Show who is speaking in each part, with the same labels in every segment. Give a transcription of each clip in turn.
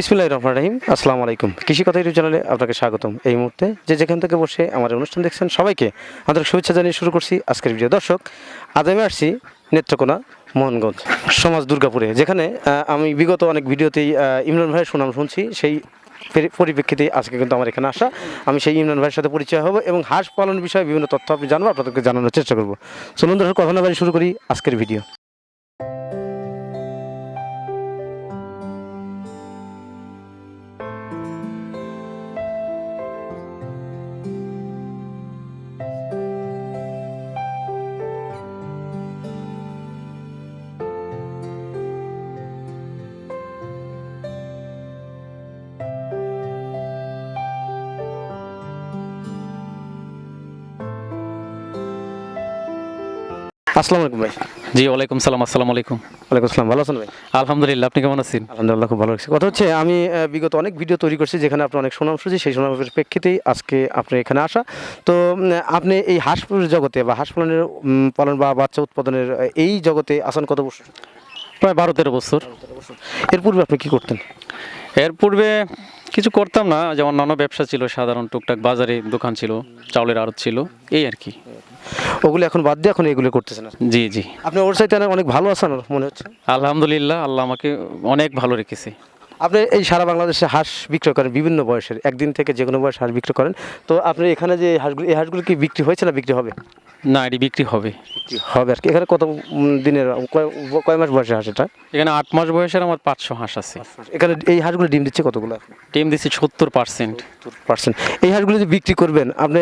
Speaker 1: বিসমিল্লাহির রহমানির রহিম। আসসালামু আলাইকুম। কৃষি কথা ইউটিউব চ্যানেলে আপনাকে স্বাগতম। এই মুহূর্তে যেখান থেকে বসে আমার অনুষ্ঠান দেখছেন সবাইকে আন্তরিক শুভেচ্ছা জানিয়ে শুরু করছি আজকের ভিডিও। দর্শক, আজ আমি আসছি নেত্রকোনা মোহনগঞ্জ সমাজ দুর্গাপুরে, যেখানে আমি বিগত অনেক ভিডিওতেই ইমরান ভাইয়ের সুনাম শুনছি। সেই পরিপ্রেক্ষিতে আজকে কিন্তু আমার এখানে আসা। আমি সেই ইমরান ভাইয়ের সাথে পরিচয় হব এবং হাঁস পালন বিষয়ে বিভিন্ন তথ্য আপনি জানবো, আপনাদেরকে জানানোর চেষ্টা করবো। চলুন দর্শক, কথা না বাড়িয়ে শুরু করি আজকের ভিডিও। আসসালামু আলাইকুম ভাই।
Speaker 2: জি ওয়ালাইকুম সালাম। আসসালামু আলাইকুম।
Speaker 1: ওয়ালাইকুম আসসালাম। ভালো আছেন ভাই?
Speaker 2: আলহামদুলিল্লাহ, আপনি কেমন আছেন?
Speaker 1: আলহামদুলিল্লাহ, খুব ভালো লাগছে। কথা হচ্ছে, আমি বিগত অনেক ভিডিও তৈরি করছি যেখানে আপনার অনেক সুনাম শুনছি। সেই সুনামের প্রেক্ষিতেই আজকে আপনি এখানে আসা। তো আপনি এই হাঁস জগতে বা হাঁস পালনের পালন বা বাচ্চা উৎপাদনের এই জগতে আসেন কত বছর?
Speaker 2: প্রায় 12-13 বছর।
Speaker 1: এর পূর্বে আপনি কি করতেন?
Speaker 2: এর পূর্বে কিছু করতাম না, যেমন অন্যান্য ব্যবসা ছিল, সাধারণ টুকটাক বাজারে দোকান ছিল, চাউলের আড়ত ছিল, এই আর কি।
Speaker 1: ওগুলো এখন বাদ দিয়ে এখন এগুলো করতেছেন?
Speaker 2: জি জি,
Speaker 1: আপনি ওর সাথে অনেক ভালো আছেন মনে হচ্ছে।
Speaker 2: আলহামদুলিল্লাহ, আল্লাহ আমাকে অনেক ভালো রেখেছে।
Speaker 1: আপনি এই সারা বাংলাদেশে হাঁস বিক্রয় করেন বিভিন্ন বয়সের, একদিন থেকে যে কোনো বয়স হাঁস বিক্রি করেন। তো আপনি এখানে যে হাঁসগুলো, এই হাঁসগুলো কি বিক্রি হয়েছে না বিক্রি হবে?
Speaker 2: না, এটি বিক্রি হবে।
Speaker 1: হবে আর কি। এখানে কত দিনের কয় মাস বয়সে হাঁস এটা?
Speaker 2: এখানে 8 মাস বয়সের আমার 500 হাঁস আছে।
Speaker 1: এখানে এই হাঁসগুলো ডিম দিচ্ছে কতগুলো?
Speaker 2: টিম দিচ্ছি 70%।
Speaker 1: এই হাঁসগুলো যে বিক্রি করবেন আপনি,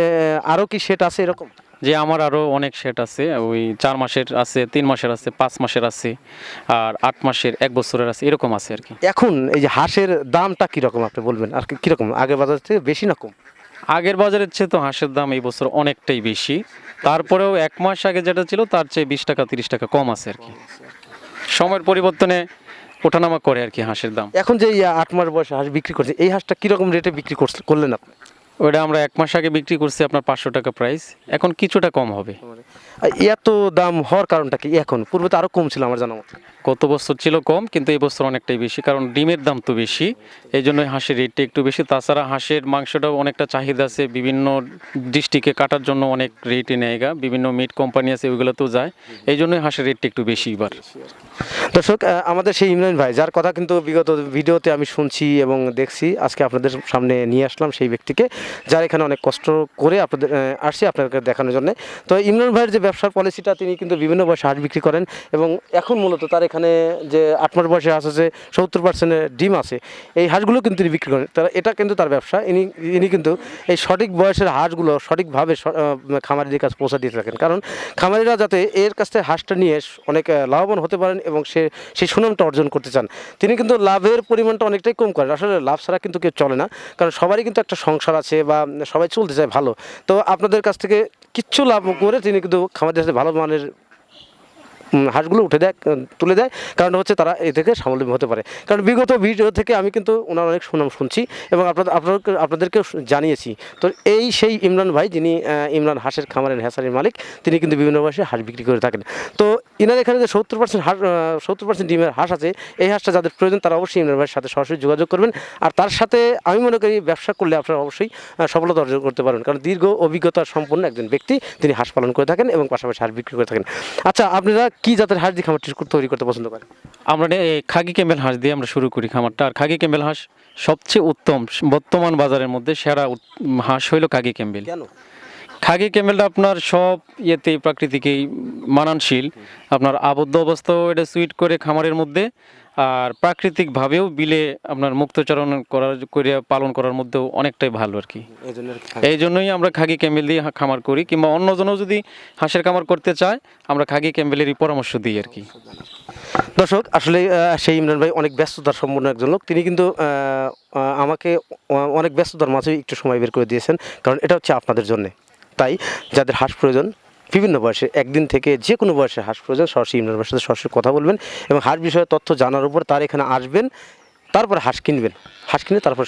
Speaker 1: আরও কি সেট আছে এরকম?
Speaker 2: যে আমার আরও অনেক সেট আছে, ওই 4 মাসের আছে, 3 মাসের আছে, 5 মাসের আছে, আর 8 মাসের, 1 বছরের আছে, এরকম আছে আর কি।
Speaker 1: এখন এই যে হাঁসের দামটা কীরকম আপনি বলবেন, আর কীরকম আগের বাজার থেকে বেশি না কম?
Speaker 2: আগের বাজারের চেয়ে তো হাঁসের দাম এই বছর অনেকটাই বেশি। তারপরেও 1 মাস আগে যেটা ছিল তার চেয়ে 20 টাকা 30 টাকা কম আছে আর কি। সময়ের পরিবর্তনে ওঠানামা করে আর কি হাঁসের দাম।
Speaker 1: এখন যে 8 মাস বয়সে হাঁস বিক্রি করছে, এই হাঁসটা কীরকম রেটে বিক্রি করলেন আপনি?
Speaker 2: ওইটা আমরা 1 মাস আগে বিক্রি করছি আপনার 500 টাকা প্রাইস, এখন কিছুটা কম হবে।
Speaker 1: এত দাম হওয়ার কারণটা কি? এখন পূর্বে তো আরও কম ছিল আমার জানা মতো।
Speaker 2: গত বছর ছিল কম, কিন্তু এই বছর অনেকটাই বেশি, কারণ ডিমের দাম তো বেশি, এই জন্যই হাঁসের রেটটা একটু বেশি। তাছাড়া হাঁসের মাংসটাও অনেকটা চাহিদা আছে, বিভিন্ন ডিস্ট্রিক্টে কাটার জন্য অনেক রেটে নেয়গা, বিভিন্ন মিট কোম্পানি আছে ওইগুলোতেও যায়, এই জন্যই হাঁসের রেটটা একটু বেশি এবার।
Speaker 1: দর্শক, আমাদের সেই ইমরান ভাই, যার কথা কিন্তু বিগত ভিডিওতে আমি শুনছি এবং দেখছি, আজকে আপনাদের সামনে নিয়ে আসলাম সেই ব্যক্তিকে, যার এখানে অনেক কষ্ট করে আপনাদের আসছি আপনাদেরকে দেখানোর জন্য। তো ইমরান ভাইয়ের যে ব্যবসার পলিসিটা, তিনি কিন্তু বিভিন্ন বয়সে হাঁস বিক্রি করেন এবং এখন মূলত তার এখানে যে 8 মাস বয়সে হাঁস আছে, 70% ডিম আছে, এই হাঁসগুলো কিন্তু তিনি বিক্রি করেন। তারা এটা কিন্তু তার ব্যবসা। ইনি কিন্তু এই সঠিক বয়সের হাঁসগুলো সঠিকভাবে খামারিদের কাছে পৌঁছা দিয়ে থাকেন, কারণ খামারিরা যাতে এর কাছ থেকে হাঁসটা নিয়ে অনেক লাভবান হতে পারেন এবং সেই সুনামটা অর্জন করতে চান। তিনি কিন্তু লাভের পরিমাণটা অনেকটাই কম করেন। আসলে লাভ ছাড়া কিন্তু কেউ চলে না, কারণ সবারই কিন্তু একটা সংসার আছে বা সবাই চলতে চায় ভালো। তো আপনাদের কাছ থেকে কিচ্ছু লাভ করে তিনি কিন্তু খামারদের সাথে ভালো মানের হাঁসগুলো তুলে দেয়, কারণ হচ্ছে তারা এ থেকে স্বাবলম্বী হতে পারে। কারণ বিগত ভিডিও থেকে আমি কিন্তু ওনার অনেক সুনাম শুনছি এবং আপনাদেরকেও জানিয়েছি। তো এই সেই ইমরান ভাই, যিনি ইমরান হাঁসের খামারের হ্যাচারির মালিক, তিনি কিন্তু বিভিন্ন বয়সে হাঁস বিক্রি করে থাকেন। তো ইনার এখানে যে 70% ডিমের হাঁস আছে, এই হাঁসটা যাদের প্রয়োজন তারা অবশ্যই ইমরান ভাইয়ের সাথে সরাসরি যোগাযোগ করবেন। আর তার সাথে আমি মনে করি ব্যবসা করলে আপনারা অবশ্যই সফলতা অর্জন করতে পারবেন, কারণ দীর্ঘ অভিজ্ঞতা সম্পন্ন একজন ব্যক্তি, তিনি হাঁস পালন করে থাকেন এবং পাশাপাশি হাঁস বিক্রি করে থাকেন। আচ্ছা, আপনারা কি জাতের হাঁস দিয়ে খামারটি তৈরি করতে পছন্দ করেন?
Speaker 2: আমরা এই খাগি ক্যাম্বেল হাঁস দিয়ে আমরা শুরু করি খামারটা। আর খাগি ক্যাম্বেল হাঁস সবচেয়ে উত্তম, বর্তমান বাজারের মধ্যে সেরা হাঁস হইল খাগি ক্যাম্বেল।
Speaker 1: কেন?
Speaker 2: খাগি ক্যাম্বেলটা আপনার সব ইয়েতেই প্রাকৃতিকই মানানশীল, আপনার আবদ্ধ অবস্থাও এটা সুইট করে খামারের মধ্যে, আর প্রাকৃতিকভাবেও বিলে আপনার মুক্তচারণ করে পালন করার মধ্যেও অনেকটাই ভালো আর কি। এই জন্যই আমরা খাগি ক্যাম্বেল দিয়ে খামার করি, কিংবা অন্যজনও যদি হাঁসের খামার করতে চায় আমরা খাগি ক্যাম্বেলেরই পরামর্শ দিই আর কি।
Speaker 1: দর্শক, আসলে সেই ইমরান ভাই অনেক ব্যস্ততার সম্পন্ন একজন লোক। তিনি কিন্তু আমাকে অনেক ব্যস্ততার মাঝে একটু সময় বের করে দিয়েছেন, কারণ এটা হচ্ছে আপনাদের জন্যে। তাই যাদের হাঁস প্রয়োজন বিভিন্ন বয়সে, একদিন থেকে যে কোনো বয়সে হাঁস প্রয়োজন, সরাসরি ইমরান ভাইয়ের সাথে সরাসরি কথা বলবেন এবং হাঁস বিষয়ে তথ্য জানার উপর তার এখানে আসবেন। তারপর হাঁস কিনবেন, হাঁস কিনে তারপর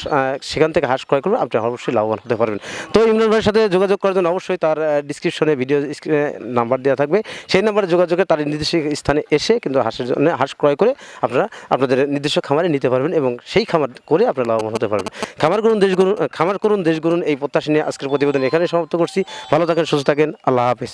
Speaker 1: সেখান থেকে হাঁস ক্রয় করবেন, আপনি অবশ্যই লাভবান হতে পারবেন। তো ইমরান ভাইয়ের সাথে যোগাযোগ করার জন্য অবশ্যই তার ডিসক্রিপশনে ভিডিও নাম্বার দেওয়া থাকবে, সেই নাম্বারে যোগাযোগে তার নির্দিষ্ট স্থানে এসে কিন্তু হাঁসের জন্য হাঁস ক্রয় করে আপনারা আপনাদের নির্দিষ্ট খামারে নিতে পারবেন এবং সেই খামার করে আপনারা লাভবান হতে পারবেন। খামার করুন দেশ গড়ুন এই প্রত্যাশা নিয়ে আজকের প্রতিবেদন এখানে সমাপ্ত করছি। ভালো থাকেন, সুস্থ থাকেন, আল্লাহ হাফেজ।